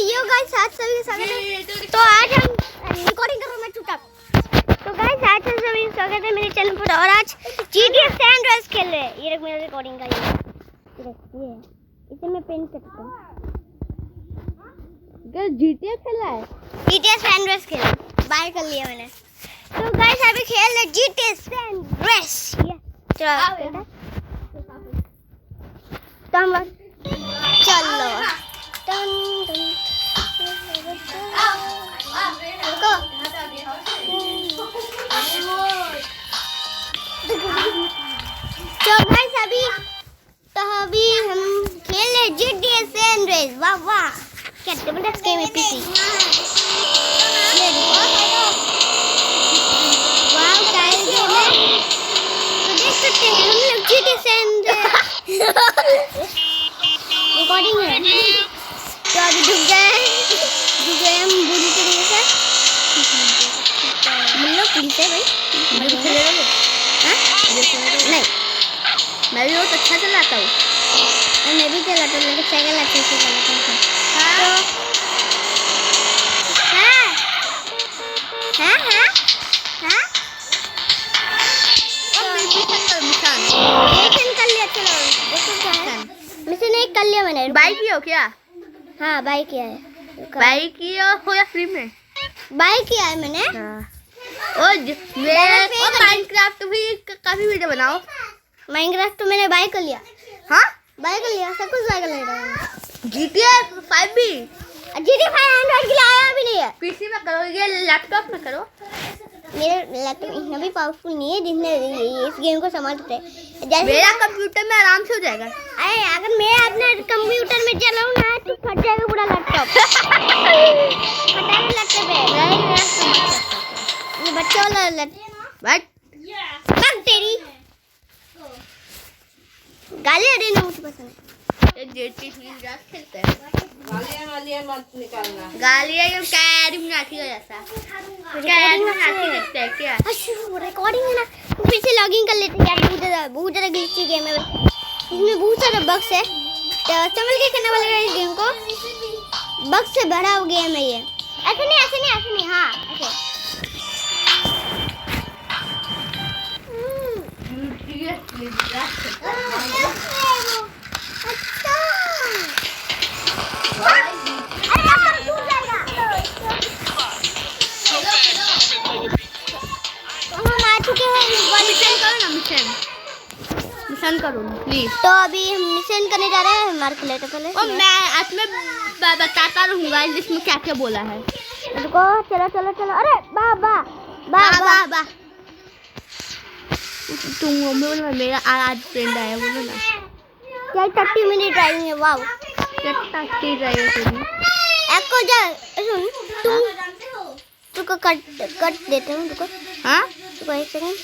Yo guys आज सभी स्वागत है। तो आज हम रिकॉर्डिंग कर रहा हूं मैं चुपचाप। तो गाइस आज सभी स्वागत है मेरे चैनल पर और आज GTA सैन एंड्रेस खेल रहे हैं। ये देख मेरा रिकॉर्डिंग का ये इसे मैं पेन करता हूं। क्या GTA खेला है? GTA सैन एंड्रेस खेला बाय कर लिया मैंने। तो गाइस अभी खेल रहे GTA सैन एंड्रेस। ये चलो तो हम चलो तो गाइस अभी हम खेल रहे GTA सैन एंड्रेस। वाह वाह क्या जबरदस्त गेम है पीसी। वाह क्या गेम है। तो देख सकते हैं हम लोग GTA सैन एंड्रेस रिकॉर्डिंग है। तो अभी डूब गए हम बुरी तरीके से। मतलब पुलिस है भाई नहीं मैं भी बहुत अच्छा चलाता हूँ। मैं भी चलाता हूँ लेकिन साइकिल अच्छे से चलाता हूँ। मिशन एक कर लिया मैंने। बाइक ही हो क्या? हाँ बाइक किया है। बाइक किया हो या फ्री में? बाइक किया है मैंने। और माइनक्राफ्ट भी काफी वीडियो बनाओ। माइनक्राफ्ट तो मैंने बाय कर लिया। हाँ बाय कर लिया सब कुछ बाय कर लिया। GTA 5 भी GTA 5 एंड्रॉइड के लिए आया भी नहीं है। पीसी में करो ये लैपटॉप में करो। मेरा लैपटॉप इतना भी पावरफुल नहीं है जितने इस गेम को समझ सकते हैं। मेरा कंप्यूटर में आराम से हो जाएगा। अरे अगर मैं अपने कंप्यूटर में चलाऊं ना तो फट जाएगा पूरा लैपटॉप। फटाने लगते पे ये बच्चा वाला लैपटॉप बस तेरी गालियां देना मुझे पसंद है। ये जेटी रात खेलते हैं। गालियां मत निकालना। गालियां ये कैरी में आती है ऐसा। कैरी में आती देखते हैं क्या? अच्छा रिकॉर्डिंग है ना तो फिर से लॉगिन कर लेते हैं यार। बहुत ज़्यादा ग्लिची गेम है इसमें बहुत सारे बग्स है। तो संभल के खेलने वाले इस गेम को बग्स से भरा हुआ गेम है ये। ऐसे नहीं हाँ ऐसे। मिशन करो प्लीज। तो अभी हम मिशन करने जा रहे हैं। मार्क लेते पहले और मैं आज में बताता रहूंगा इसमें क्या क्या बोला है। रुको चलो अरे बा तुम बोलो मेरा आज फ्रेंड आया बोलो ना। क्या 30 मिनट ड्राइविंग है। वाओ कितना तेज ड्राइवर तुम। एको जा सुन तुम कट देते हूँ। रुको हाँ रुको एक सेकंड।